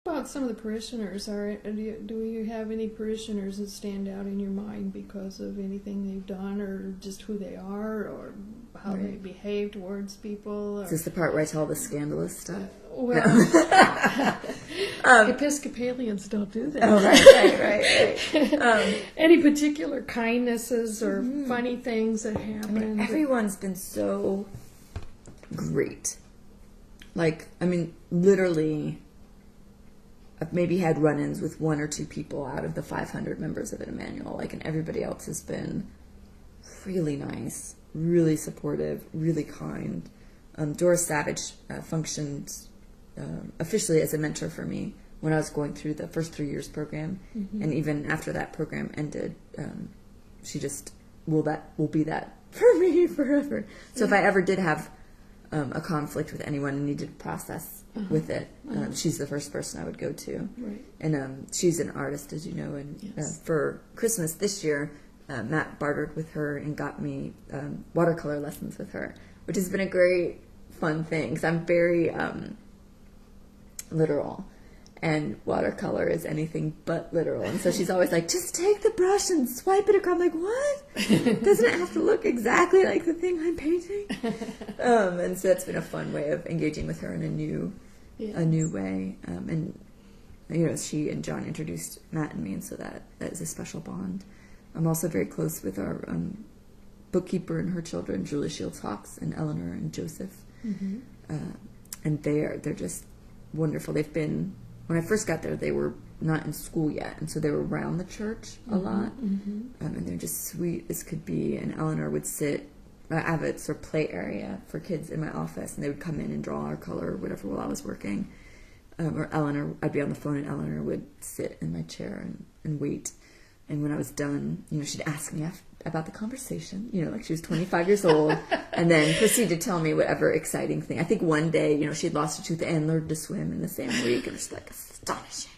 About some of the parishioners, do you have any parishioners that stand out in your mind because of anything they've done, or just who they are, or how they behave towards people? Or, is this the part where I tell all the scandalous stuff? Episcopalians don't do that. Oh, right. Any particular kindnesses or funny things that happen? I mean, everyone's been so great. Like, I mean, literally, I've maybe had run-ins with one or two people out of the 500 members of Emmanuel, like, and everybody else has been really nice, really supportive, really kind. Doris Savage functioned officially as a mentor for me when I was going through the first 3 years program, and even after that program ended, she just will be that for me forever. So if I ever did have a conflict with anyone and needed to process with it, she's the first person I would go to. Right. And she's an artist, as you know, and for Christmas this year, Matt bartered with her and got me watercolor lessons with her, which has been a great, fun thing, because I'm very literal, and watercolor is anything but literal. And so she's always like, just take the brush and swipe it across. I'm like, what? Doesn't it have to look exactly like the thing I'm painting? And so that's been a fun way of engaging with her in a new way. And you know, she and John introduced Matt and me, and so that is a special bond. I'm also very close with our bookkeeper and her children, Julie Shields Hawks and Eleanor and Joseph. And they're just wonderful. They've been, when I first got there, they were not in school yet, and so they were around the church a lot, and they're just sweet as could be. And Eleanor would sit, I have a sort of play area for kids in my office, and they would come in and draw or color or whatever while I was working. Or Eleanor, I'd be on the phone, and Eleanor would sit in my chair and wait. And when I was done, you know, she'd ask me about the conversation, you know, like she was 25 years old, and then proceed to tell me whatever exciting thing. I think one day, you know, she'd lost a tooth and learned to swim in the same week. It was like astonishing.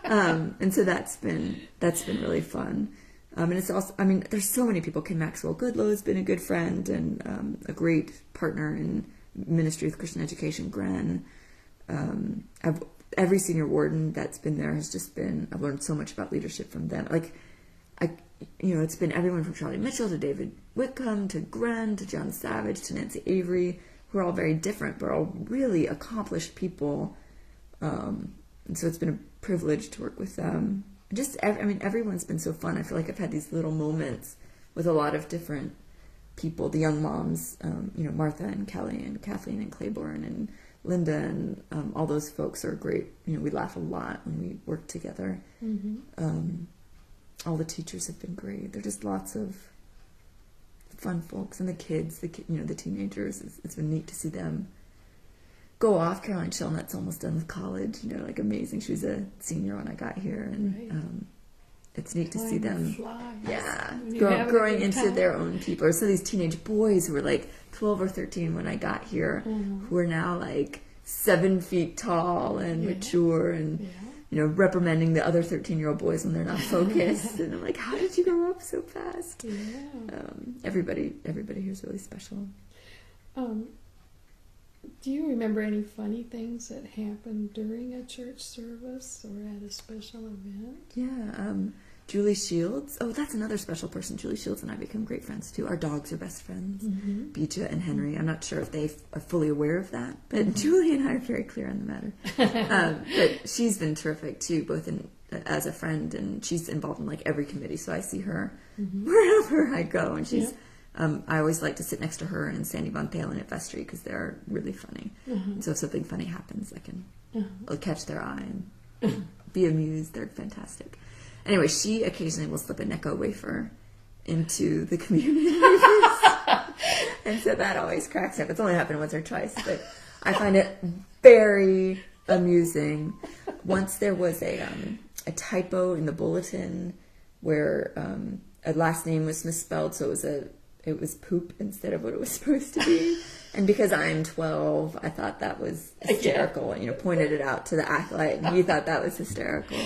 And so that's been really fun. And it's also, I mean, there's so many people. Kim Maxwell Goodlow has been a good friend and a great partner in ministry with Christian education. Gren, every senior warden that's been there has just been, I've learned so much about leadership from them. Like, you know, it's been everyone from Charlie Mitchell to David Wickham to Gren to John Savage to Nancy Avery, who are all very different, but all really accomplished people. And so it's been a privilege to work with them. Everyone's been so fun. I feel like I've had these little moments with a lot of different people. The young moms, you know, Martha and Kelly and Kathleen and Claiborne and Linda and all those folks are great. You know, we laugh a lot when we work together. All the teachers have been great. They're just lots of fun folks, and the kids, the teenagers. It's been neat to see them go off. Caroline Shellnut's almost done with college. You know, like amazing. She was a senior when I got here, and it's neat to see them. Growing into their own people. Or so these teenage boys who were like 12 or 13 when I got here, who are now like 7 feet tall and mature and. You know, reprimanding the other 13-year-old boys when they're not focused. And I'm like, how did you grow up so fast? Everybody here is really special. Do you remember any funny things that happened during a church service or at a special event? Yeah. Julie Shields. Oh, that's another special person. Julie Shields and I become great friends, too. Our dogs are best friends, Beecha and Henry. I'm not sure if they are fully aware of that, but Julie and I are very clear on the matter. But she's been terrific, too, both as a friend, and she's involved in, like, every committee, so I see her wherever I go. And she's, I always like to sit next to her and Sandy Von Thalen at vestry because they're really funny. So if something funny happens, I can catch their eye and be amused. They're fantastic. Anyway, she occasionally will slip a Necco wafer into the communion wafers. And so that always cracks up. It's only happened once or twice, but I find it very amusing. Once there was a typo in the bulletin where a last name was misspelled, so it was poop instead of what it was supposed to be. And because I'm 12, I thought that was hysterical. And, pointed it out to the acolyte, and he thought that was hysterical.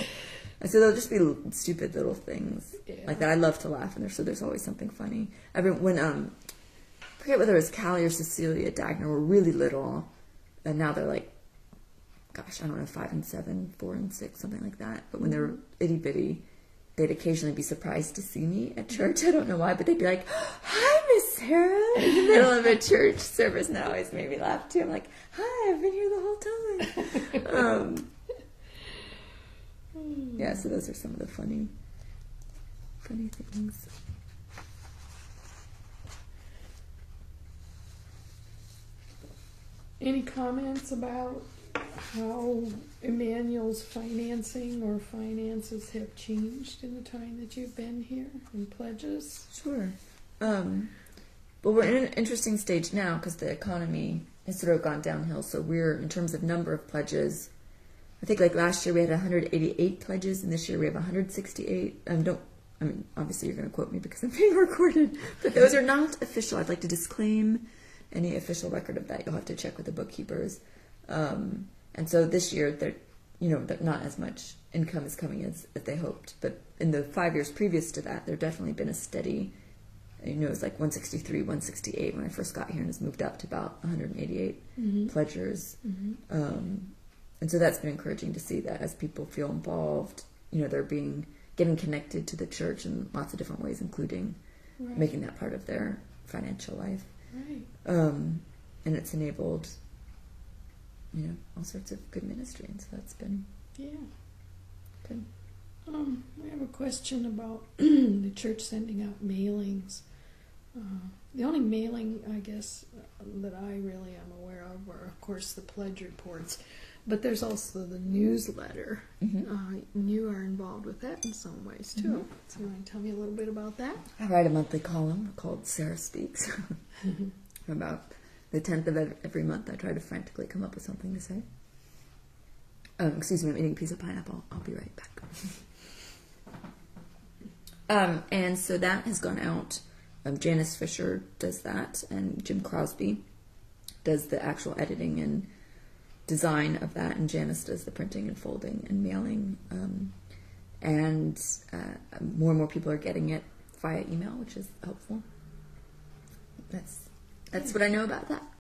So there'll just be stupid little things like that. I love to laugh, and so there's always something funny. I mean, when I forget whether it was Callie or Cecilia Dagner were really little, and now they're like gosh, I don't know, 5 and 7, 4 and 6, something like that. But when they're itty bitty, they'd occasionally be surprised to see me at church. I don't know why, but they'd be like, "Hi, Miss Sarah," in the middle of a church service, and that always made me laugh too. I'm like, "Hi, I've been here the whole time." Yeah, so those are some of the funny things. Any comments about how Emmanuel's financing or finances have changed in the time that you've been here, and pledges? Sure. Well, we're in an interesting stage now because the economy has sort of gone downhill. So we're, in terms of number of pledges, I think like last year we had 188 pledges, and this year we have 168. Obviously you're going to quote me because I'm being recorded, but those are not official. I'd like to disclaim any official record of that. You'll have to check with the bookkeepers. And so this year, that not as much income is coming as they hoped. But in the 5 years previous to that, there definitely been a steady, it was like 163, 168 when I first got here, and has moved up to about 188 pledgers. And so that's been encouraging to see that as people feel involved, they're getting connected to the church in lots of different ways, including making that part of their financial life. Right. And it's enabled, all sorts of good ministry, and so that's been good. I have a question about the church sending out mailings. The only mailing, I guess, that I really am aware of are, of course, the pledge reports. But there's also the newsletter. You are involved with that in some ways, too. So you want to tell me a little bit about that? I write a monthly column called Sarah Speaks. About the 10th of every month, I try to frantically come up with something to say. Excuse me, I'm eating a piece of pineapple. I'll be right back. And so that has gone out. Janice Fisher does that, and Jim Crosby does the actual editing and design of that, and Janice does the printing and folding and mailing. And more and more people are getting it via email, which is helpful. That's what I know about that.